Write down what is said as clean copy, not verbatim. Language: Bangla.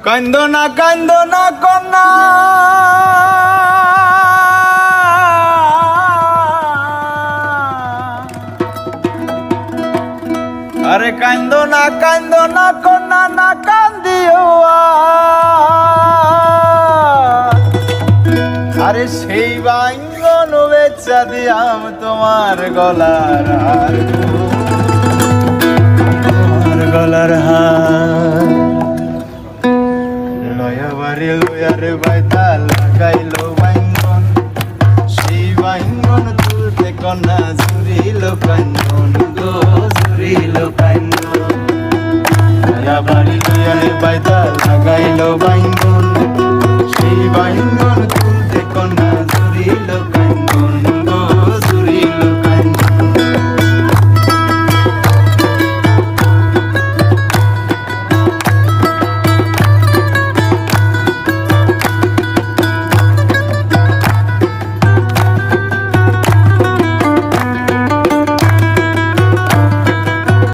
কান্দ না কন্যা আরে কান্দ না কন্যা না কান্দিও আরে সেই বাঙ্গন বেচা দিয়াম তোমার গলার হার তোমার গলার হার লয়া বাড়ি লয়ারে বাইতা লাগাইলো বাঙ্গন সেই বাঙ্গন তুলতে কন্যা জুড়িল কান্দন গো জুড়িল কান্দন লয়া বাড়ি লয়ারে বাইতা